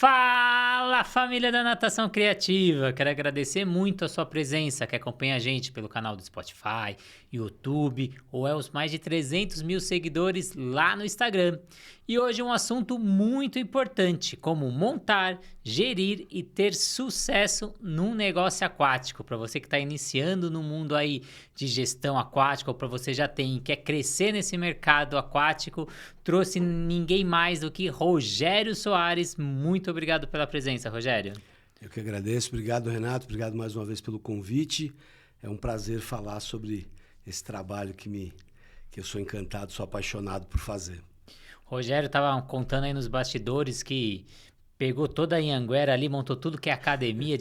Fala, família da Natação Criativa! Quero agradecer muito a sua presença, que acompanha a gente pelo canal do Spotify, YouTube ou os mais de 300 mil seguidores lá no Instagram. E hoje um assunto muito importante, como montar, gerir e ter sucesso num negócio aquático. Para você que está iniciando no mundo aí de gestão aquática ou para você já tem e quer crescer nesse mercado aquático, trouxe ninguém mais do que Rogério Soares. Muito obrigado pela presença, Rogério. Eu que agradeço. Obrigado, Renato. Obrigado mais uma vez pelo convite. É um prazer falar sobre esse trabalho que eu sou encantado, sou apaixonado por fazer. Rogério estava contando aí nos bastidores que pegou toda a Anhanguera ali, montou tudo que é academia,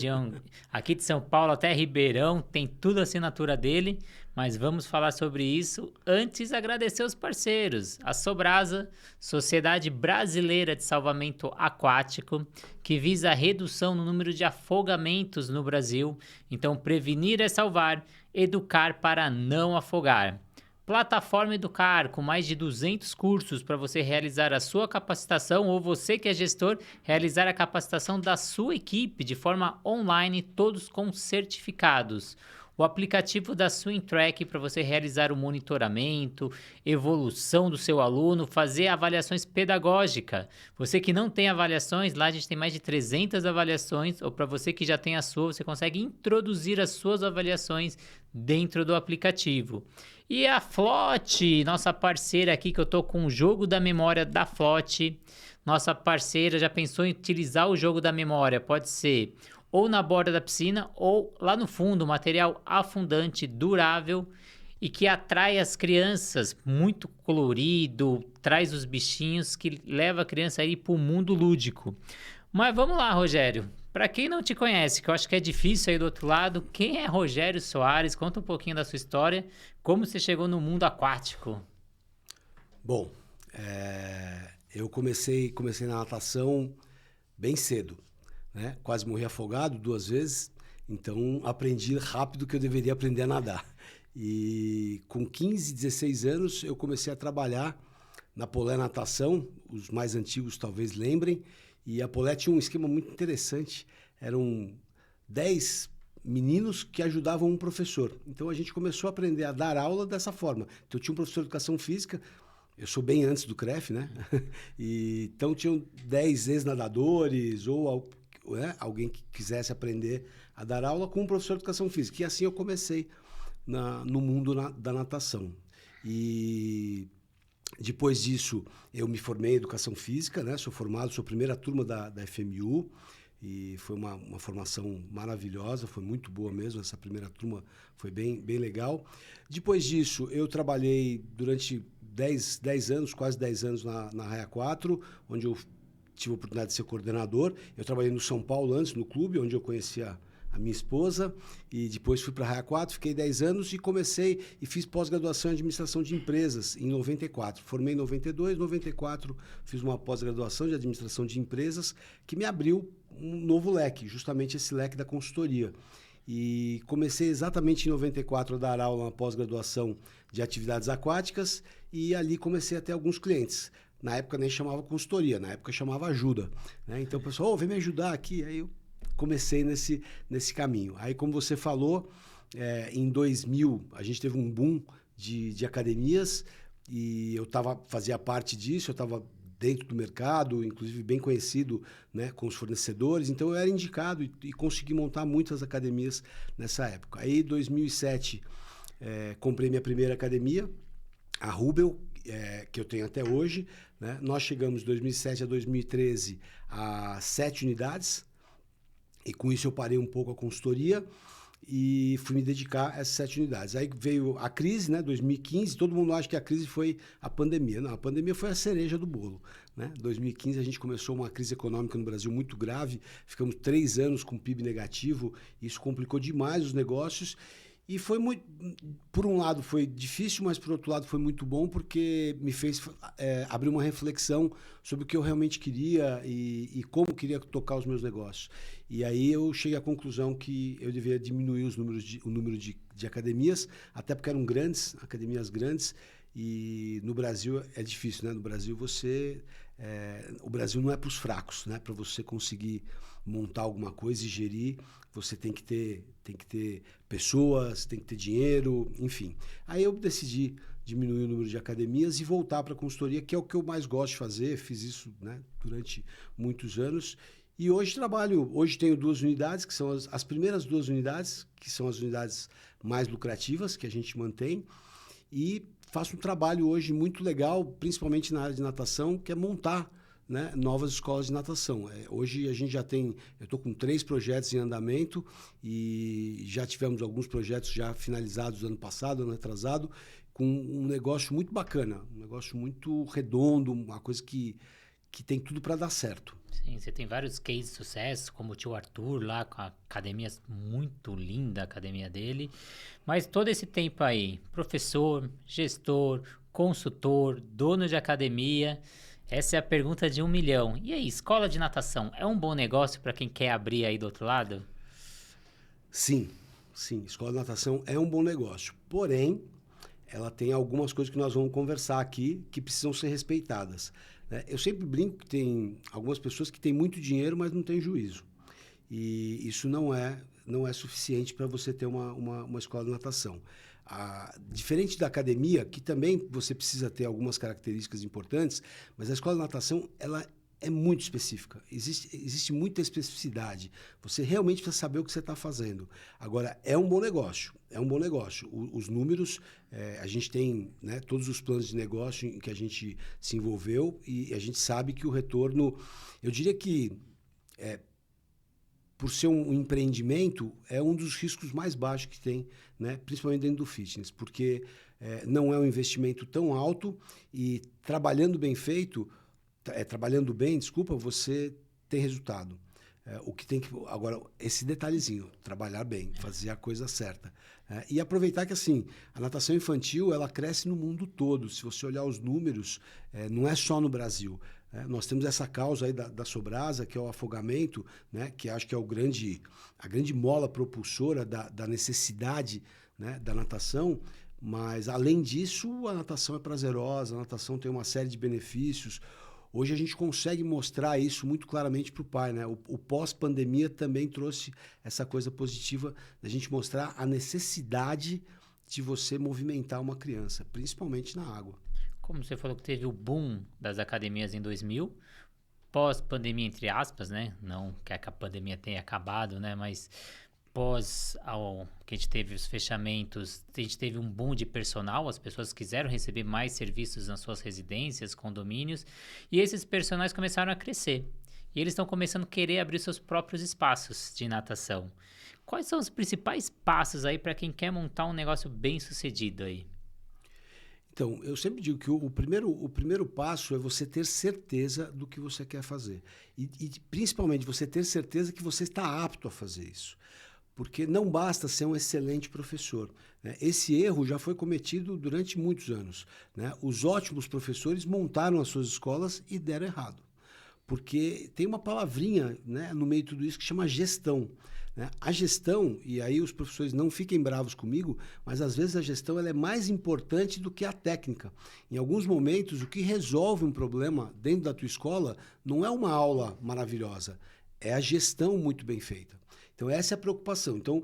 aqui de São Paulo até Ribeirão, tem tudo a assinatura dele, mas vamos falar sobre isso. Antes, agradecer os parceiros, a Sobrasa, Sociedade Brasileira de Salvamento Aquático, que visa a redução no número de afogamentos no Brasil. Então, prevenir é salvar, educar para não afogar. Plataforma Educar, com mais de 200 cursos para você realizar a sua capacitação ou você que é gestor, realizar a capacitação da sua equipe de forma online, todos com certificados. O aplicativo da SwimTrack para você realizar o monitoramento, evolução do seu aluno, fazer avaliações pedagógicas. Você que não tem avaliações, lá a gente tem mais de 300 avaliações, ou para você que já tem a sua, você consegue introduzir as suas avaliações dentro do aplicativo. E a Flote, nossa parceira aqui, que eu tô com o jogo da memória da Flote. Nossa parceira já pensou em utilizar o jogo da memória? Pode ser ou na borda da piscina ou lá no fundo, material afundante, durável e que atrai as crianças, muito colorido, traz os bichinhos que leva a criança aí para o mundo lúdico. Mas vamos lá, Rogério. Para quem não te conhece, que eu acho que é difícil aí do outro lado, quem é Rogério Soares? Conta um pouquinho da sua história, como você chegou no mundo aquático. Bom, eu comecei na natação bem cedo, né? Quase morri afogado 2 vezes, então aprendi rápido que eu deveria aprender a nadar. E com 15, 16 anos eu comecei a trabalhar na Polé Natação, os mais antigos talvez lembrem, e a Polé tinha um esquema muito interessante, eram 10 meninos que ajudavam um professor. Então a gente começou a aprender a dar aula dessa forma. Então eu tinha um professor de educação física, eu sou bem antes do CREF, né? E, então tinham 10 ex-nadadores ou alguém que quisesse aprender a dar aula com um professor de educação física. E assim eu comecei no mundo da natação. E depois disso, eu me formei em Educação Física, né? Sou formado, sou a primeira turma da FMU, e foi uma formação maravilhosa, foi muito boa mesmo, essa primeira turma foi bem legal. Depois disso, eu trabalhei durante 10 anos, quase 10 anos na Raia 4, onde eu tive a oportunidade de ser coordenador. Eu trabalhei no São Paulo antes, no clube, onde eu conhecia a minha esposa, e depois fui para a Raia 4, fiquei 10 anos e comecei e fiz pós-graduação em administração de empresas em 94. Formei em 92, 94 fiz uma pós-graduação de administração de empresas que me abriu um novo leque, justamente esse leque da consultoria. E comecei exatamente em 94 a dar aula na pós-graduação de atividades aquáticas e ali comecei a ter alguns clientes. Na época nem chamava consultoria, na época chamava ajuda, né? Então o pessoal, vem me ajudar aqui, aí eu comecei nesse caminho. Aí, como você falou, em 2000, a gente teve um boom de academias e eu fazia parte disso, eu estava dentro do mercado, inclusive bem conhecido, né, com os fornecedores, então eu era indicado e consegui montar muitas academias nessa época. Aí, em 2007, comprei minha primeira academia, a Rubel, que eu tenho até hoje, né? Nós chegamos de 2007 a 2013 a 7 unidades, e com isso eu parei um pouco a consultoria e fui me dedicar a essas 7 unidades. Aí veio a crise, né, 2015, todo mundo acha que a crise foi a pandemia. Não, a pandemia foi a cereja do bolo, né? 2015 a gente começou uma crise econômica no Brasil muito grave, ficamos 3 anos com PIB negativo, isso complicou demais os negócios. E foi muito, por um lado foi difícil, mas por outro lado foi muito bom porque me fez abrir uma reflexão sobre o que eu realmente queria e como queria tocar os meus negócios. E aí eu cheguei à conclusão que eu deveria diminuir o número de academias, até porque eram academias grandes, e no Brasil é difícil, né? No Brasil você o Brasil não é para os fracos, né? Para você conseguir montar alguma coisa e gerir, você tem que ter pessoas, tem que ter dinheiro, enfim. Aí eu decidi diminuir o número de academias e voltar para a consultoria, que é o que eu mais gosto de fazer. Fiz isso, né, durante muitos anos. E hoje tenho 2 unidades, que são as primeiras 2 unidades, que são as unidades mais lucrativas, que a gente mantém. E faço um trabalho hoje muito legal, principalmente na área de natação, que é montar, né, novas escolas de natação. Hoje a gente já tem, eu estou com 3 projetos em andamento e já tivemos alguns projetos já finalizados ano passado, ano atrasado, com um negócio muito bacana, um negócio muito redondo, uma coisa que tem tudo para dar certo. Sim, você tem vários cases de sucesso, como o tio Arthur lá, com a academia muito linda, a academia dele. Mas todo esse tempo aí, professor, gestor, consultor, dono de academia, essa é a pergunta de 1 milhão. E aí, escola de natação é um bom negócio para quem quer abrir aí do outro lado? Sim, sim, escola de natação é um bom negócio. Porém, ela tem algumas coisas que nós vamos conversar aqui que precisam ser respeitadas, né? Eu sempre brinco que tem algumas pessoas que têm muito dinheiro, mas não têm juízo. E isso não é suficiente para você ter uma escola de natação. Diferente da academia, que também você precisa ter algumas características importantes, mas a escola de natação, ela é muito específica. Existe muita especificidade. Você realmente precisa saber o que você está fazendo. Agora, é um bom negócio. É um bom negócio. Os números, a gente tem, né, todos os planos de negócio em que a gente se envolveu e a gente sabe que o retorno, eu diria que por ser um empreendimento, é um dos riscos mais baixos que tem, né? Principalmente dentro do fitness, porque não é um investimento tão alto e trabalhando bem feito, você tem resultado. O que tem que agora, esse detalhezinho, trabalhar bem, fazer a coisa certa. E aproveitar que assim, a natação infantil ela cresce no mundo todo. Se você olhar os números, não é só no Brasil. Nós temos essa causa aí da Sobrasa, que é o afogamento, né, que acho que é a grande mola propulsora da necessidade, né, da natação. Mas, além disso, a natação é prazerosa, a natação tem uma série de benefícios. Hoje a gente consegue mostrar isso muito claramente para o pai, né? O pós-pandemia também trouxe essa coisa positiva da gente mostrar a necessidade de você movimentar uma criança, principalmente na água. Como você falou que teve o boom das academias em 2000, pós-pandemia, entre aspas, né? Não que a pandemia tenha acabado, né? Mas que a gente teve os fechamentos, a gente teve um boom de personal, as pessoas quiseram receber mais serviços nas suas residências, condomínios, e esses personagens começaram a crescer. E eles estão começando a querer abrir seus próprios espaços de natação. Quais são os principais passos aí para quem quer montar um negócio bem sucedido aí? Então, eu sempre digo que o primeiro passo é você ter certeza do que você quer fazer. E principalmente você ter certeza que você está apto a fazer isso. Porque não basta ser um excelente professor, né? Esse erro já foi cometido durante muitos anos, né? Os ótimos professores montaram as suas escolas e deram errado. Porque tem uma palavrinha, né, no meio de tudo isso que chama gestão, né? A gestão, e aí os professores não fiquem bravos comigo, mas às vezes a gestão ela é mais importante do que a técnica. Em alguns momentos, o que resolve um problema dentro da tua escola não é uma aula maravilhosa, é a gestão muito bem feita. Então, essa é a preocupação. Então,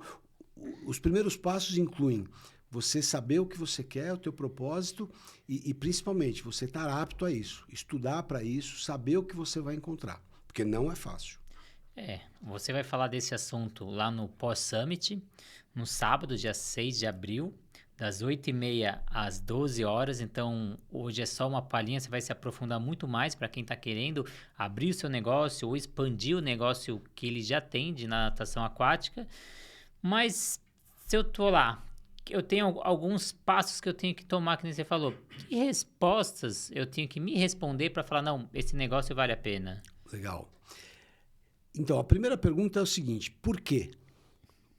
os primeiros passos incluem você saber o que você quer, o teu propósito e principalmente, você estar apto a isso, estudar para isso, saber o que você vai encontrar, porque não é fácil. Você vai falar desse assunto lá no Pós-Summit, no sábado, dia 6 de abril, das 8h30 às 12 horas. Então, hoje é só uma palhinha, você vai se aprofundar muito mais para quem está querendo abrir o seu negócio ou expandir o negócio que ele já tem de natação aquática. Mas, se eu tô lá, eu tenho alguns passos que eu tenho que tomar, que nem você falou. Que respostas eu tenho que me responder para falar, não, esse negócio vale a pena? Legal. Então, a primeira pergunta é o seguinte: por quê?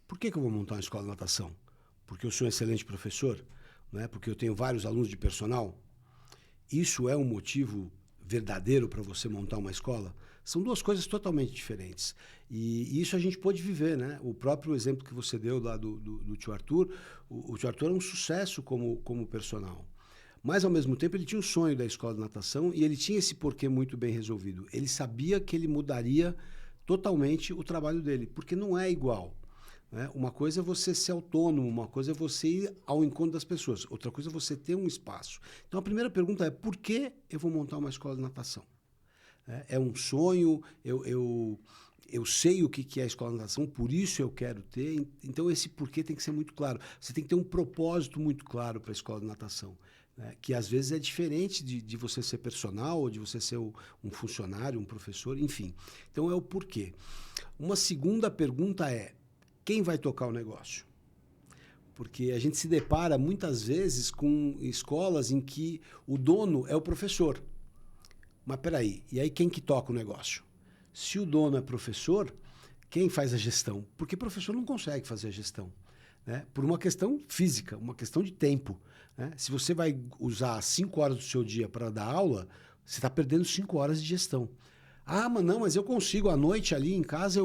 Por que eu vou montar uma escola de natação? Porque eu sou um excelente professor? Né? Porque eu tenho vários alunos de personal? Isso é um motivo verdadeiro para você montar uma escola? São duas coisas totalmente diferentes. E isso a gente pôde viver, né? O próprio exemplo que você deu lá do tio Arthur, o tio Arthur é um sucesso como personal. Mas, ao mesmo tempo, ele tinha um sonho da escola de natação e ele tinha esse porquê muito bem resolvido. Ele sabia que ele mudaria totalmente o trabalho dele, porque não é igual. Né? Uma coisa é você ser autônomo, uma coisa é você ir ao encontro das pessoas, outra coisa é você ter um espaço. Então, a primeira pergunta é: por que eu vou montar uma escola de natação? É um sonho, eu sei o que é a escola de natação, por isso eu quero ter. Então, esse porquê tem que ser muito claro. Você tem que ter um propósito muito claro para a escola de natação, né? Que às vezes é diferente de você ser personal, ou de você ser um funcionário, um professor, enfim. Então, é o porquê. Uma segunda pergunta é: quem vai tocar o negócio? Porque a gente se depara muitas vezes com escolas em que o dono é o professor. Mas peraí, e aí quem que toca o negócio? Se o dono é professor, quem faz a gestão? Porque professor não consegue fazer a gestão, né? Por uma questão física, uma questão de tempo, né? Se você vai usar 5 horas do seu dia para dar aula, você está perdendo 5 horas de gestão. Ah, mas eu consigo, à noite ali em casa,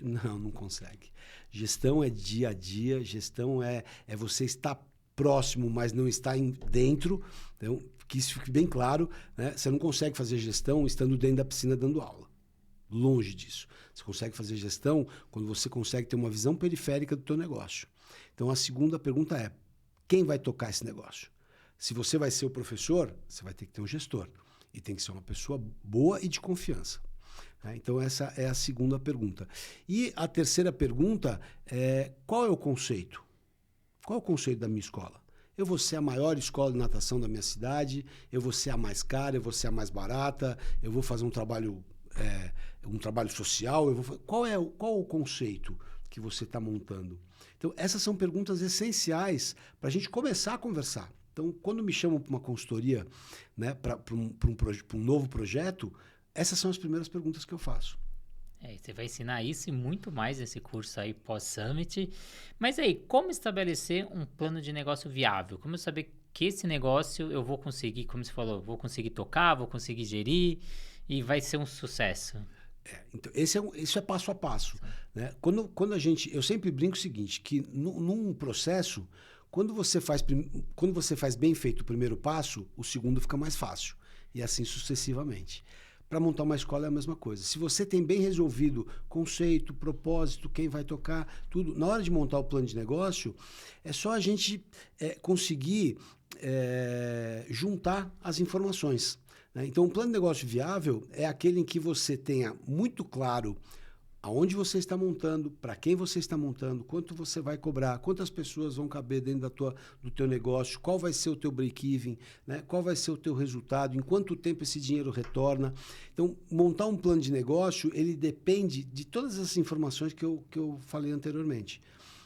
Não consegue. Gestão é dia a dia, gestão é você estar próximo, mas não estar dentro. Então, que isso fique bem claro, né? Você não consegue fazer gestão estando dentro da piscina dando aula. Longe disso. Você consegue fazer gestão quando você consegue ter uma visão periférica do teu negócio. Então, a segunda pergunta é: quem vai tocar esse negócio? Se você vai ser o professor, você vai ter que ter um gestor. E tem que ser uma pessoa boa e de confiança. Então, essa é a segunda pergunta. E a terceira pergunta é: qual é o conceito? Qual é o conceito da minha escola? Eu vou ser a maior escola de natação da minha cidade, eu vou ser a mais cara, eu vou ser a mais barata, eu vou fazer um trabalho social. Qual o conceito que você está montando? Então, essas são perguntas essenciais para a gente começar a conversar. Então, quando me chamam para uma consultoria, né, para um novo projeto, essas são as primeiras perguntas que eu faço. Você vai ensinar isso e muito mais nesse curso aí pós-Summit. Mas aí, como estabelecer um plano de negócio viável? Como eu saber que esse negócio eu vou conseguir, como você falou, vou conseguir tocar, vou conseguir gerir e vai ser um sucesso? Então, isso é passo a passo, né? Eu sempre brinco o seguinte, que num processo, quando você faz bem feito o primeiro passo, o segundo fica mais fácil. E assim sucessivamente. Para montar uma escola é a mesma coisa. Se você tem bem resolvido conceito, propósito, quem vai tocar, tudo, na hora de montar o plano de negócio, é só a gente conseguir juntar as informações, né? Então, um plano de negócio viável é aquele em que você tenha muito claro aonde você está montando, para quem você está montando, quanto você vai cobrar, quantas pessoas vão caber dentro do teu negócio, qual vai ser o teu break-even, né? Qual vai ser o teu resultado, em quanto tempo esse dinheiro retorna. Então, montar um plano de negócio, ele depende de todas essas informações que eu falei anteriormente.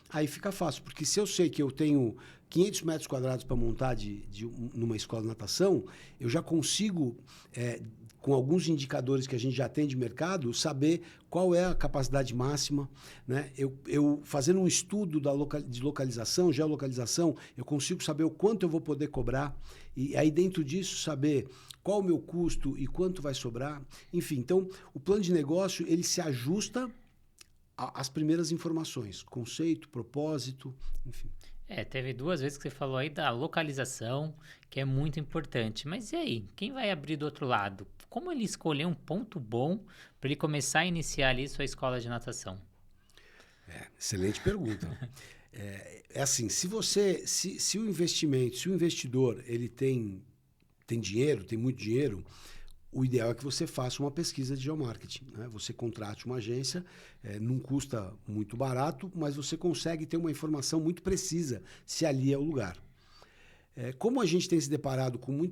Aí fica fácil, porque se eu sei que eu tenho 500 metros quadrados para montar numa escola de natação, eu já consigo, com alguns indicadores que a gente já tem de mercado, saber qual é a capacidade máxima, né? Eu fazendo um estudo de localização, geolocalização, eu consigo saber o quanto eu vou poder cobrar, e aí dentro disso saber qual o meu custo e quanto vai sobrar. Enfim, então o plano de negócio ele se ajusta às primeiras informações, conceito, propósito, enfim. Teve 2 vezes que você falou aí da localização, que é muito importante. Mas e aí, quem vai abrir do outro lado? Como ele escolher um ponto bom para ele começar a iniciar ali sua escola de natação? Excelente pergunta. Assim, se o investidor, ele tem dinheiro, tem muito dinheiro, o ideal é que você faça uma pesquisa de geomarketing, né? Você contrate uma agência, não custa muito barato, mas você consegue ter uma informação muito precisa se ali é o lugar. Como a gente tem se deparado com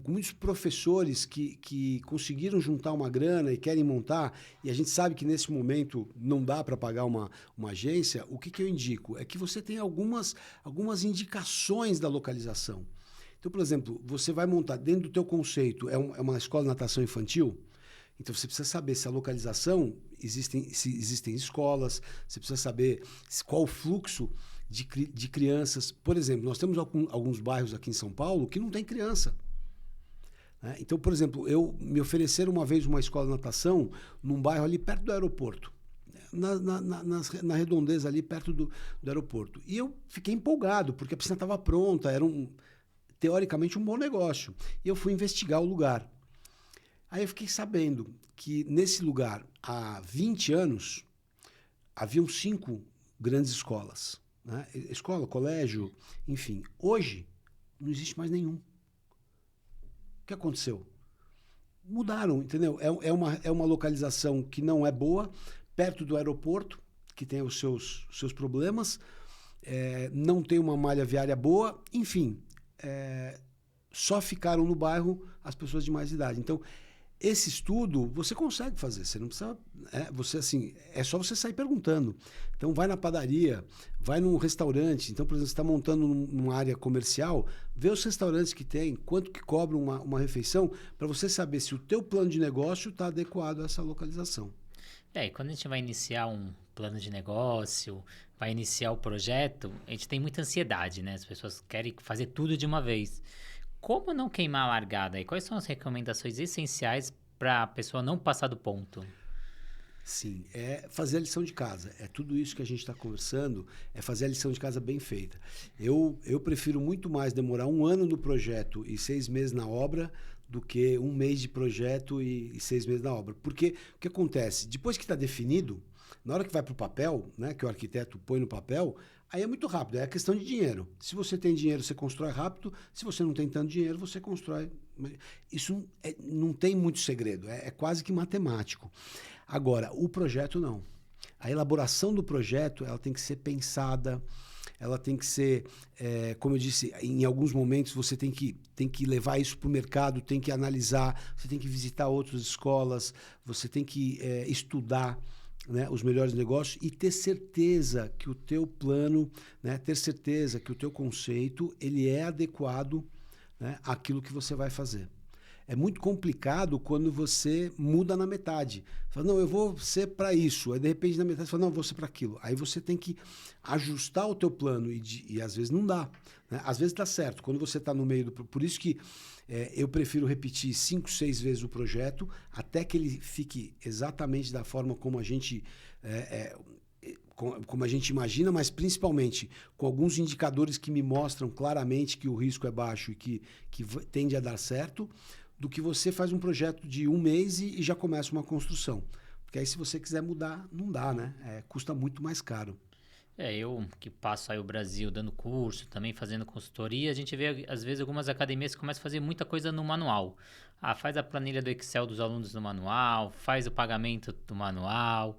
muitos professores que conseguiram juntar uma grana e querem montar, e a gente sabe que nesse momento não dá para pagar uma agência, o que eu indico? É que você tem algumas indicações da localização. Então, por exemplo, você vai montar dentro do teu conceito, é uma escola de natação infantil, então você precisa saber se a localização, se existem escolas, você precisa saber qual o fluxo de crianças. Por exemplo, nós temos alguns bairros aqui em São Paulo que não tem criança, né? Então, por exemplo, me ofereceram uma vez uma escola de natação num bairro ali perto do aeroporto, na redondeza ali perto do aeroporto. E eu fiquei empolgado, porque a piscina estava pronta, teoricamente, um bom negócio. E eu fui investigar o lugar. Aí eu fiquei sabendo que nesse lugar, há 20 anos, haviam 5 grandes escolas. Né? Escola, colégio, enfim. Hoje, não existe mais nenhum. O que aconteceu? Mudaram, entendeu? É uma localização que não é boa, perto do aeroporto, que tem os seus problemas, não tem uma malha viária boa, enfim, só ficaram no bairro as pessoas de mais idade. Então, esse estudo você consegue fazer, você não precisa, você assim, é só você sair perguntando. Então vai na padaria, vai num restaurante, então por exemplo, você está montando numa área comercial, vê os restaurantes que tem, quanto que cobra uma refeição, para você saber se o teu plano de negócio está adequado a essa localização. E quando a gente vai iniciar um plano de negócio, vai iniciar o projeto, a gente tem muita ansiedade, né? As pessoas querem fazer tudo de uma vez. Como não queimar a largada? E quais são as recomendações essenciais para a pessoa não passar do ponto? Sim, é fazer a lição de casa. É tudo isso que a gente está conversando, é fazer a lição de casa bem feita. Eu prefiro muito mais demorar 1 ano no projeto e 6 meses na obra do que 1 mês de projeto e 6 meses na obra. Porque o que acontece? Depois que está definido, na hora que vai para o papel, né, que o arquiteto põe no papel, aí é muito rápido, é questão de dinheiro. Se você tem dinheiro, você constrói rápido. Se você não tem tanto dinheiro, você constrói. Isso não tem muito segredo, é quase que matemático. Agora, o projeto não. A elaboração do projeto ela tem que ser pensada, ela tem que ser, como eu disse, em alguns momentos você tem que levar isso para o mercado, tem que analisar, você tem que visitar outras escolas, você tem que estudar, né, os melhores negócios e ter certeza que o teu plano, né, ter certeza que o teu conceito ele é adequado, né, àquilo que você vai fazer. É muito complicado quando você muda na metade. Fala, não, eu vou ser para isso. Aí, de repente, na metade, você fala, não, eu vou ser para aquilo. Aí você tem que ajustar o teu plano e às vezes não dá. Né? Às vezes dá certo. Quando você está no meio do... Por isso que eu prefiro repetir 5, 6 vezes o projeto até que ele fique exatamente da forma como a gente... como a gente imagina, mas principalmente com alguns indicadores que me mostram claramente que o risco é baixo e que tende a dar certo, do que você faz um projeto de 1 mês e já começa uma construção. Porque aí se você quiser mudar, não dá, né? Custa muito mais caro. Eu que passo aí o Brasil dando curso, também fazendo consultoria, a gente vê às vezes algumas academias que começam a fazer muita coisa no manual. Faz a planilha do Excel dos alunos no manual, faz o pagamento do manual.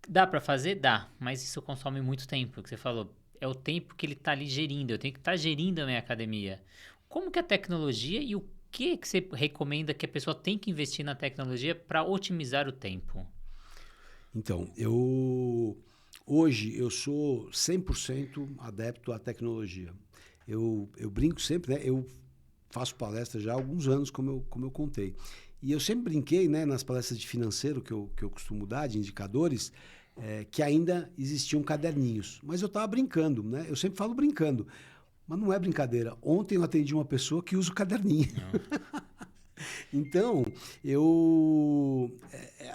Dá para fazer? Dá, mas isso consome muito tempo, o que você falou. É o tempo que ele está ali gerindo, eu tenho que estar gerindo a minha academia. Como que a tecnologia e o que você recomenda que a pessoa tem que investir na tecnologia para otimizar o tempo? Então, hoje eu sou 100% adepto à tecnologia. Eu brinco sempre, né? Eu faço palestra já há alguns anos, como eu contei. E eu sempre brinquei, né, nas palestras de financeiro que eu costumo dar, de indicadores, que ainda existiam caderninhos. Mas eu estava brincando, né? Eu sempre falo brincando. Mas não é brincadeira. Ontem eu atendi uma pessoa que usa o caderninho. Então,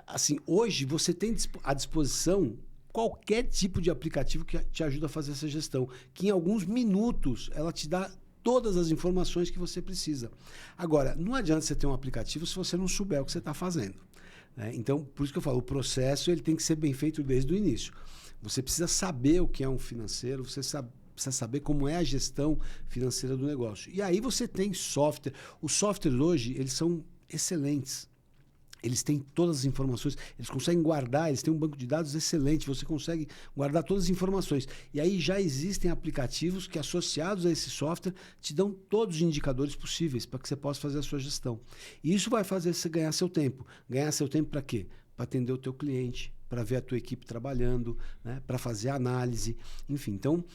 assim, hoje você tem à disposição qualquer tipo de aplicativo que te ajuda a fazer essa gestão, que em alguns minutos ela te dá todas as informações que você precisa. Agora, não adianta você ter um aplicativo se você não souber o que você está fazendo. Né? Então, por isso que eu falo, o processo ele tem que ser bem feito desde o início. Você precisa saber o que é um financeiro, você precisa saber como é a gestão financeira do negócio. E aí você tem software. Os softwares hoje, eles são excelentes. Eles têm todas as informações, eles conseguem guardar, eles têm um banco de dados excelente, você consegue guardar todas as informações. E aí já existem aplicativos que, associados a esse software, te dão todos os indicadores possíveis para que você possa fazer a sua gestão. E isso vai fazer você ganhar seu tempo. Ganhar seu tempo para quê? Para atender o teu cliente, para ver a tua equipe trabalhando, né? Para fazer análise, enfim. Então,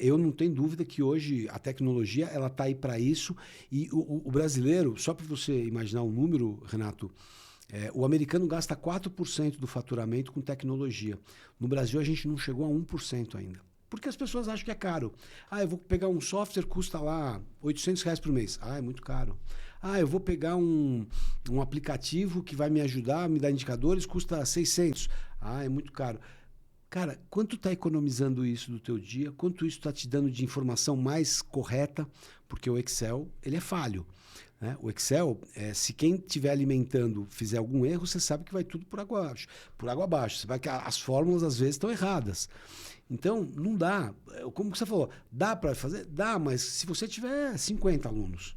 eu não tenho dúvida que hoje a tecnologia ela está aí para isso. E o brasileiro, só para você imaginar um número, Renato, o americano gasta 4% do faturamento com tecnologia. No Brasil, a gente não chegou a 1% ainda. Porque as pessoas acham que é caro. Eu vou pegar um software, custa lá R$800 por mês. É muito caro. Eu vou pegar um aplicativo que vai me ajudar, me dar indicadores, custa 600. É muito caro. Cara, quanto está economizando isso do teu dia? Quanto isso está te dando de informação mais correta? Porque o Excel, ele é falho. Né? O Excel, se quem estiver alimentando fizer algum erro, você sabe que vai tudo por água abaixo. Por água abaixo. Você vai que as fórmulas, às vezes, estão erradas. Então, não dá. Como você falou, dá para fazer? Dá, mas se você tiver 50 alunos.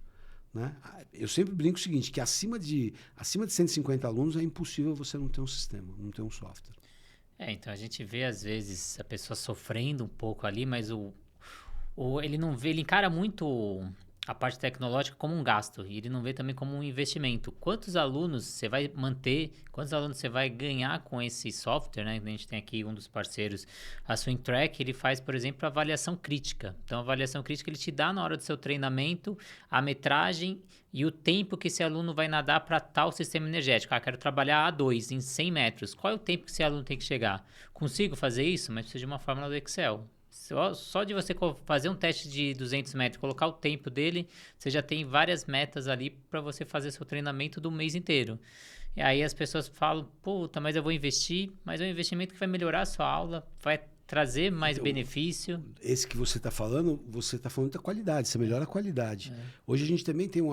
Né? Eu sempre brinco o seguinte, que acima de 150 alunos é impossível você não ter um sistema, não ter um software. Então a gente vê às vezes a pessoa sofrendo um pouco ali, mas ele não vê, ele encara muito a parte tecnológica como um gasto e ele não vê também como um investimento. Quantos alunos você vai manter, quantos alunos você vai ganhar com esse software, né? A gente tem aqui um dos parceiros, a SwingTrack, ele faz, por exemplo, avaliação crítica. Então, a avaliação crítica ele te dá na hora do seu treinamento a metragem e o tempo que esse aluno vai nadar para tal sistema energético. Quero trabalhar A2 em 100 metros. Qual é o tempo que esse aluno tem que chegar? Consigo fazer isso? Mas precisa de uma fórmula do Excel. Só de você fazer um teste de 200 metros, colocar o tempo dele, você já tem várias metas ali para você fazer seu treinamento do mês inteiro. E aí as pessoas falam, puta, mas eu vou investir, mas é um investimento que vai melhorar a sua aula, vai trazer mais benefício. Esse que você está falando da qualidade, você melhora a qualidade. Hoje a gente também tem,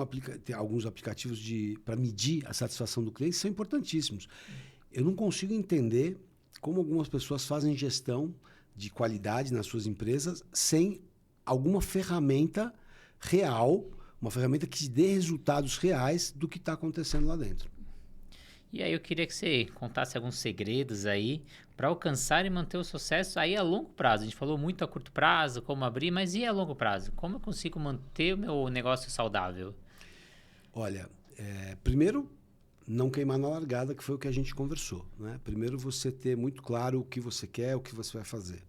tem alguns aplicativos para medir a satisfação do cliente, que são importantíssimos. Eu não consigo entender como algumas pessoas fazem gestão de qualidade nas suas empresas sem alguma ferramenta real, uma ferramenta que te dê resultados reais do que está acontecendo lá dentro. E aí eu queria que você contasse alguns segredos aí para alcançar e manter o sucesso aí a longo prazo. A gente falou muito a curto prazo, como abrir, mas e a longo prazo? Como eu consigo manter o meu negócio saudável? Olha, primeiro, não queimar na largada, que foi o que a gente conversou. Né? Primeiro, você ter muito claro o que você quer, o que você vai fazer.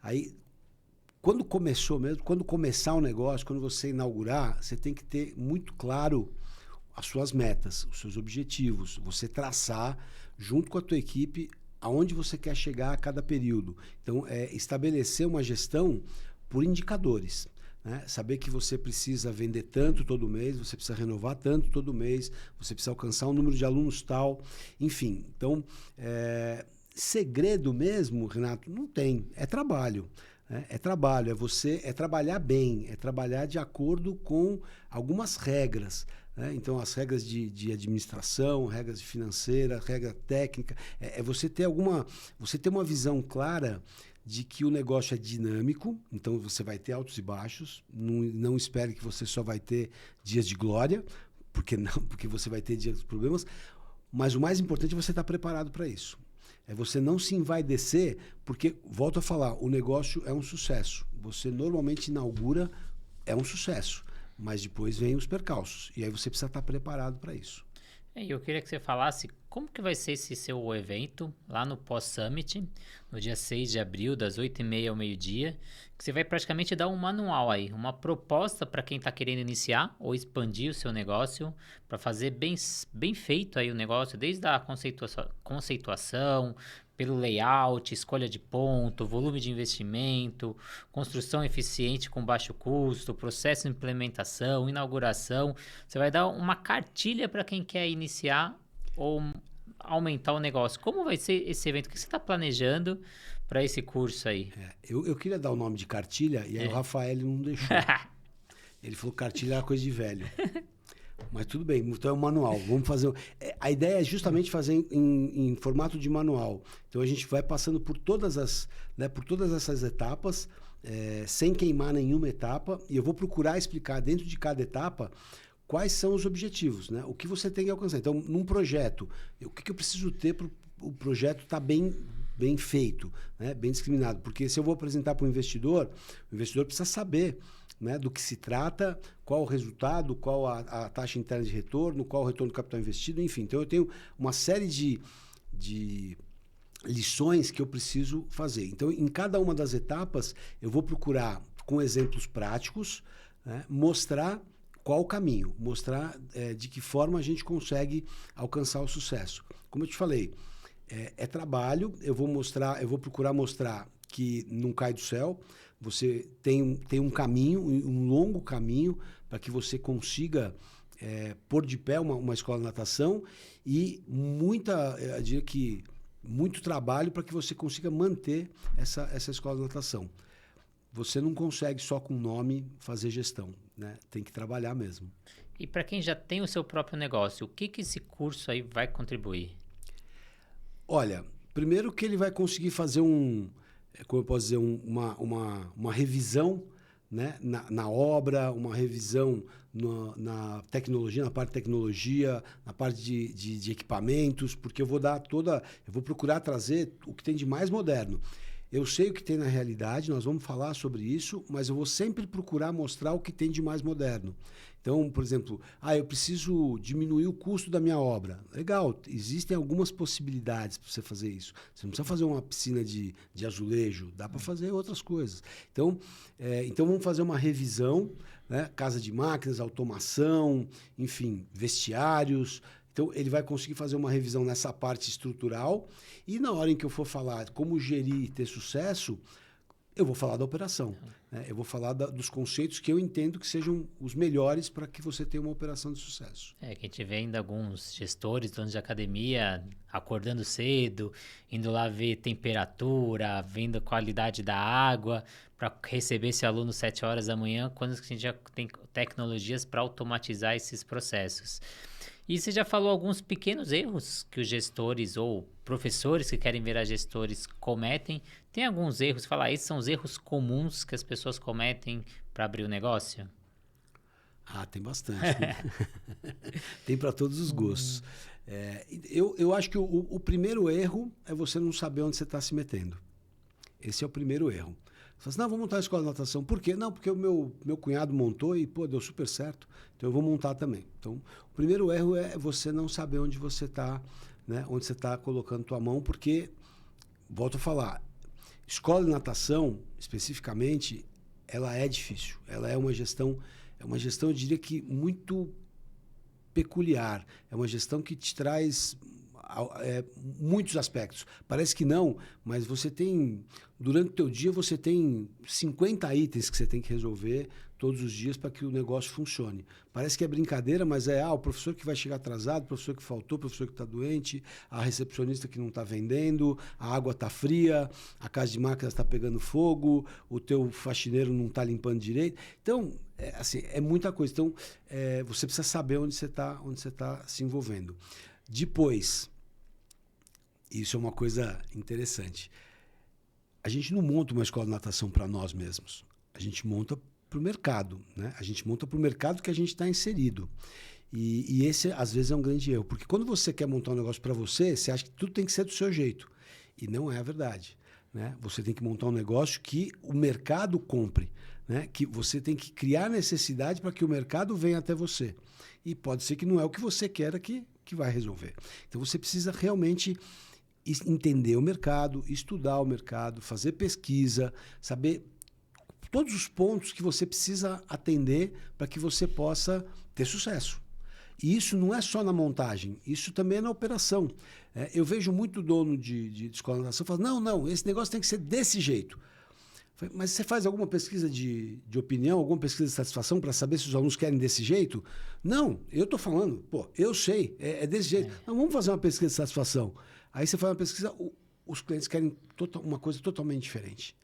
Aí, quando começar o negócio, quando você inaugurar, você tem que ter muito claro as suas metas, os seus objetivos. Você traçar, junto com a tua equipe, aonde você quer chegar a cada período. Então, estabelecer uma gestão por indicadores. Né? Saber que você precisa vender tanto todo mês, você precisa renovar tanto todo mês, você precisa alcançar um número de alunos tal, enfim. Então, segredo mesmo, Renato, não tem. É trabalho. Né? É trabalho, é trabalhar bem, é trabalhar de acordo com algumas regras. Né? Então, as regras de administração, regras financeira, regra técnica, você ter uma visão clara de que o negócio é dinâmico, então você vai ter altos e baixos, não espere que você só vai ter dias de glória, porque você vai ter dias de problemas, mas o mais importante é você estar preparado para isso. É você não se envaidecer, porque, volto a falar, o negócio é um sucesso. Você normalmente inaugura, é um sucesso, mas depois vem os percalços, e aí você precisa estar preparado para isso. E eu queria que você falasse como que vai ser esse seu evento lá no Pós-Summit, no dia 6 de abril, das 8h30 ao meio-dia, que você vai praticamente dar um manual aí, uma proposta para quem está querendo iniciar ou expandir o seu negócio, para fazer bem feito aí o negócio, desde a conceituação, pelo layout, escolha de ponto, volume de investimento, construção eficiente com baixo custo, processo de implementação, inauguração. Você vai dar uma cartilha para quem quer iniciar ou aumentar o negócio. Como vai ser esse evento? O que você está planejando para esse curso aí? Eu queria dar o nome de cartilha e aí o Rafael não deixou. Ele falou que cartilha era coisa de velho. Mas tudo bem, então é um manual. Vamos fazer. A ideia é justamente fazer em formato de manual. Então a gente vai passando por todas essas etapas, sem queimar nenhuma etapa, e eu vou procurar explicar dentro de cada etapa quais são os objetivos, né? O que você tem que alcançar. Então, num projeto, o que eu preciso ter para o projeto estar bem feito, né? Bem discriminado. Porque se eu vou apresentar para o investidor precisa saber, né, do que se trata, qual o resultado, qual a taxa interna de retorno, qual o retorno do capital investido, enfim. Então, eu tenho uma série de lições que eu preciso fazer. Então, em cada uma das etapas, eu vou procurar, com exemplos práticos, né, mostrar qual o caminho, mostrar de que forma a gente consegue alcançar o sucesso. Como eu te falei, é trabalho, eu vou procurar mostrar que não cai do céu, você tem um caminho, um longo caminho para que você consiga pôr de pé uma escola de natação e eu diria que muito trabalho para que você consiga manter essa escola de natação. Você não consegue só com nome fazer gestão, né? Tem que trabalhar mesmo. E para quem já tem o seu próprio negócio, o que esse curso aí vai contribuir? Olha, primeiro que ele vai conseguir fazer como eu posso dizer, uma revisão, né, na obra, uma revisão na tecnologia, na parte de tecnologia, na parte de equipamentos, porque eu vou procurar trazer o que tem de mais moderno. Eu sei o que tem na realidade, nós vamos falar sobre isso, mas eu vou sempre procurar mostrar o que tem de mais moderno. Então, por exemplo, eu preciso diminuir o custo da minha obra. Legal, existem algumas possibilidades para você fazer isso. Você não precisa fazer uma piscina de azulejo, dá para fazer outras coisas. Então, vamos fazer uma revisão, né? Casa de máquinas, automação, enfim, vestiários. Então, ele vai conseguir fazer uma revisão nessa parte estrutural e na hora em que eu for falar como gerir e ter sucesso, eu vou falar da operação. Né? Eu vou falar dos conceitos que eu entendo que sejam os melhores para que você tenha uma operação de sucesso. Que a gente vê ainda alguns gestores, donos de academia, acordando cedo, indo lá ver temperatura, vendo a qualidade da água, para receber esse aluno às 7 horas da manhã, quando a gente já tem tecnologias para automatizar esses processos. E você já falou alguns pequenos erros que os gestores ou professores que querem virar gestores cometem. Tem alguns erros, esses são os erros comuns que as pessoas cometem para abrir o negócio? Tem bastante. Né? Tem para todos os gostos. Eu acho que o primeiro erro é você não saber onde você está se metendo. Esse é o primeiro erro. Você fala assim, não, vou montar a escola de natação. Por quê? Não, porque o meu cunhado montou e, deu super certo. Então, eu vou montar também. Então, o primeiro erro é você não saber onde você está, né? Onde você está colocando tua mão, porque, volto a falar, escola de natação, especificamente, ela é difícil. Ela é uma gestão, eu diria que muito peculiar. É uma gestão que te traz muitos aspectos. Parece que não, mas durante o teu dia você tem 50 itens que você tem que resolver todos os dias para que o negócio funcione. Parece que é brincadeira, mas o professor que vai chegar atrasado, o professor que faltou, o professor que está doente, a recepcionista que não está vendendo, a água está fria, a casa de máquinas está pegando fogo, o teu faxineiro não está limpando direito. Então, é muita coisa. Então, você precisa saber onde você tá se envolvendo. Depois, isso é uma coisa interessante. A gente não monta uma escola de natação para nós mesmos. A gente monta para o mercado, né? A gente monta para o mercado que a gente está inserido. E esse, às vezes, é um grande erro. Porque quando você quer montar um negócio para você, você acha que tudo tem que ser do seu jeito. E não é a verdade. Né? Você tem que montar um negócio que o mercado compre. Né? Que você tem que criar necessidade para que o mercado venha até você. E pode ser que não é o que você quer que vai resolver. Então, você precisa realmente entender o mercado, estudar o mercado, fazer pesquisa, saber todos os pontos que você precisa atender para que você possa ter sucesso. E isso não é só na montagem, isso também é na operação. Eu vejo muito dono de escola de natação falando, não, esse negócio tem que ser desse jeito. Mas você faz alguma pesquisa de opinião, alguma pesquisa de satisfação para saber se os alunos querem desse jeito? Não, eu estou falando, eu sei, é desse jeito. Não, vamos fazer uma pesquisa de satisfação. Aí você faz uma pesquisa, os clientes querem uma coisa totalmente diferente.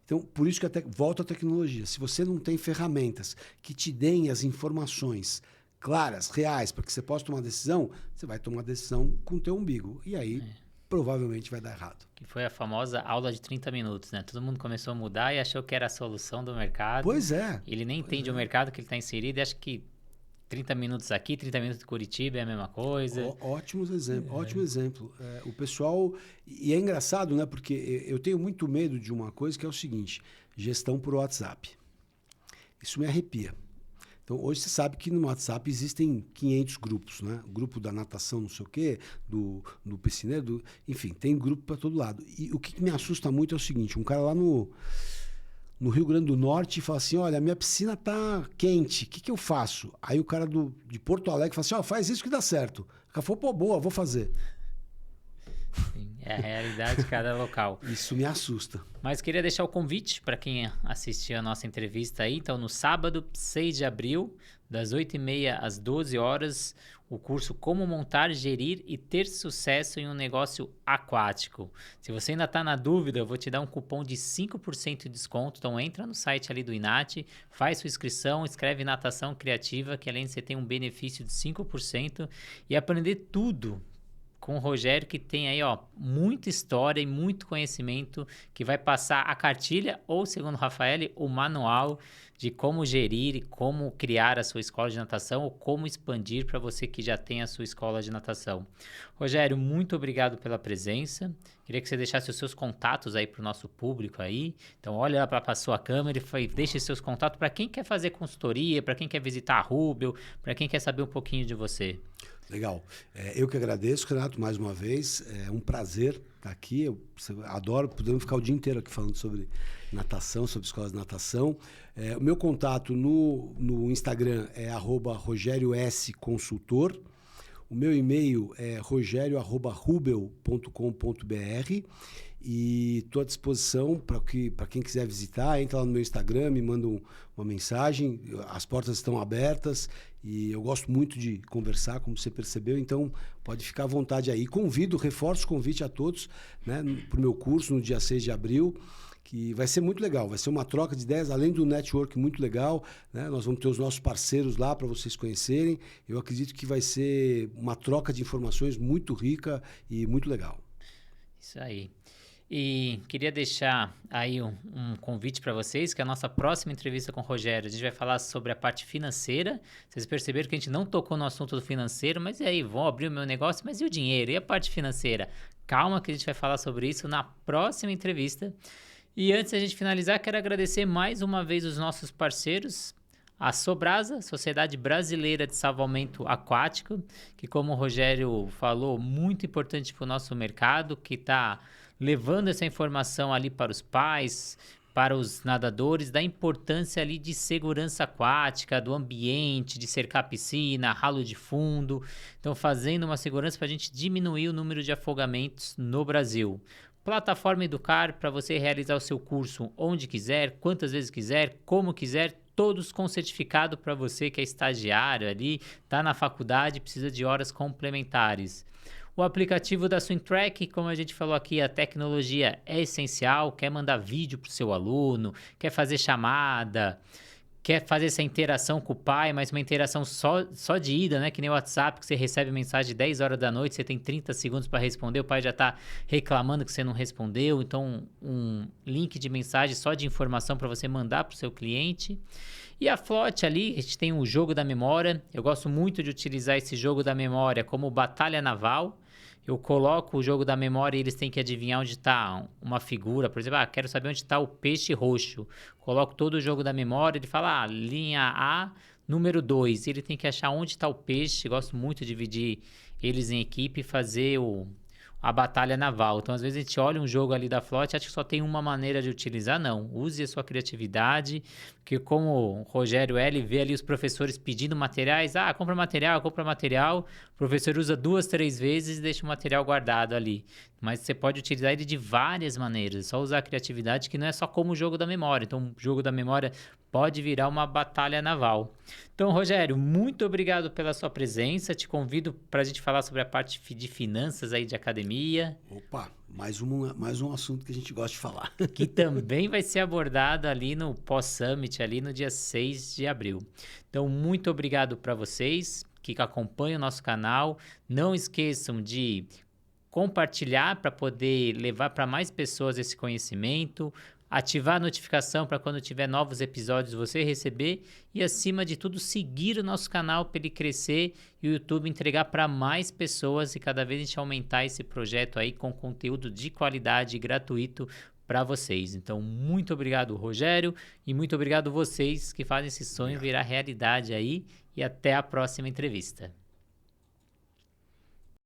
Então, por isso que volta a tecnologia. Se você não tem ferramentas que te deem as informações claras, reais, para que você possa tomar uma decisão, você vai tomar uma decisão com o teu umbigo. E aí, provavelmente vai dar errado. Que foi a famosa aula de 30 minutos, né? Todo mundo começou a mudar e achou que era a solução do mercado. Pois é. Ele nem entende o mercado que ele está inserido e acha que 30 minutos aqui, 30 minutos de Curitiba é a mesma coisa. Ótimo exemplo. O pessoal... E é engraçado, né? Porque eu tenho muito medo de uma coisa que é o seguinte, gestão por WhatsApp. Isso me arrepia. Então, hoje você sabe que no WhatsApp existem 500 grupos, né? O grupo da natação, não sei o quê, do piscineiro, enfim, tem grupo para todo lado. E o que me assusta muito é o seguinte, um cara lá no Rio Grande do Norte fala assim, olha, minha piscina tá quente, o que eu faço? Aí o cara de Porto Alegre fala assim, faz isso que dá certo. O cara falou, boa, vou fazer. Sim, é a realidade de cada local. Isso me assusta. Mas queria deixar o convite para quem assistir a nossa entrevista aí. Então, no sábado, 6 de abril, das 8h30 às 12 horas, o curso Como Montar, Gerir e Ter Sucesso em um Negócio Aquático. Se você ainda está na dúvida, eu vou te dar um cupom de 5% de desconto. Então entra no site ali do INAT, faz sua inscrição, escreve Natação Criativa, que além de você ter um benefício de 5% e aprender tudo com o Rogério, que tem aí, ó, muita história e muito conhecimento, que vai passar a cartilha ou, segundo o Rafael, o manual de como gerir e como criar a sua escola de natação ou como expandir para você que já tem a sua escola de natação. Rogério, muito obrigado pela presença. Queria que você deixasse os seus contatos aí para o nosso público aí. Então, olha lá para a sua câmera e deixe seus contatos para quem quer fazer consultoria, para quem quer visitar a Rubel, para quem quer saber um pouquinho de você. Legal. Eu que agradeço, Renato, mais uma vez. É um prazer estar aqui. Eu adoro, podemos ficar o dia inteiro aqui falando sobre natação, sobre escolas de natação. O meu contato no Instagram é @RogérioSConsultor. O meu e-mail é rogerio@rubel.com.br e estou à disposição para quem quiser visitar. Entra lá no meu Instagram, me manda uma mensagem. As portas estão abertas e eu gosto muito de conversar, como você percebeu. Então, pode ficar à vontade aí. Reforço o convite a todos, né, para o meu curso no dia 6 de abril, que vai ser muito legal. Vai ser uma troca de ideias, além do network muito legal, né? Nós vamos ter os nossos parceiros lá para vocês conhecerem. Eu acredito que vai ser uma troca de informações muito rica e muito legal. Isso aí. E queria deixar aí um convite para vocês, que a nossa próxima entrevista com o Rogério, a gente vai falar sobre a parte financeira. Vocês perceberam que a gente não tocou no assunto do financeiro, mas e aí, vão abrir o meu negócio, mas e o dinheiro? E a parte financeira? Calma que a gente vai falar sobre isso na próxima entrevista. E antes de a gente finalizar, quero agradecer mais uma vez os nossos parceiros, a Sobrasa, Sociedade Brasileira de Salvamento Aquático, que, como o Rogério falou, muito importante para o nosso mercado, que está levando essa informação ali para os pais, para os nadadores, da importância ali de segurança aquática, do ambiente, de cercar piscina, ralo de fundo. Então, fazendo uma segurança para a gente diminuir o número de afogamentos no Brasil. Plataforma Educar, para você realizar o seu curso onde quiser, quantas vezes quiser, como quiser, todos com certificado para você que é estagiário ali, está na faculdade, precisa de horas complementares. O aplicativo da SwimTrack, como a gente falou aqui, a tecnologia é essencial, quer mandar vídeo para o seu aluno, quer fazer chamada, quer fazer essa interação com o pai, mas uma interação só de ida, né? Que nem o WhatsApp, que você recebe mensagem 10 horas da noite, você tem 30 segundos para responder, o pai já está reclamando que você não respondeu. Então, um link de mensagem só de informação para você mandar para o seu cliente. E a Flote ali, a gente tem um jogo da memória. Eu gosto muito de utilizar esse jogo da memória como batalha naval. Eu coloco o jogo da memória e eles têm que adivinhar onde está uma figura. Por exemplo, quero saber onde está o peixe roxo. Coloco todo o jogo da memória, ele fala, linha A, número 2. Ele tem que achar onde está o peixe. Gosto muito de dividir eles em equipe e fazer a batalha naval. Então, às vezes, a gente olha um jogo ali da Flote e acha que só tem uma maneira de utilizar. Não, use a sua criatividade, que como o Rogério L. vê ali os professores pedindo materiais, compra material, o professor usa 2, 3 vezes e deixa o material guardado ali. Mas você pode utilizar ele de várias maneiras, é só usar a criatividade, que não é só como o jogo da memória. Então, o jogo da memória pode virar uma batalha naval. Então, Rogério, muito obrigado pela sua presença. Te convido para a gente falar sobre a parte de finanças aí de academia. Opa, mais um assunto que a gente gosta de falar. Que também vai ser abordado ali no Pós-Summit, ali no dia 6 de abril. Então, muito obrigado para vocês que acompanham o nosso canal. Não esqueçam de compartilhar para poder levar para mais pessoas esse conhecimento, ativar a notificação para quando tiver novos episódios você receber e, acima de tudo, seguir o nosso canal para ele crescer e o YouTube entregar para mais pessoas e cada vez a gente aumentar esse projeto aí com conteúdo de qualidade gratuito para vocês. Então, muito obrigado, Rogério, e muito obrigado vocês que fazem esse sonho virar realidade aí, e até a próxima entrevista.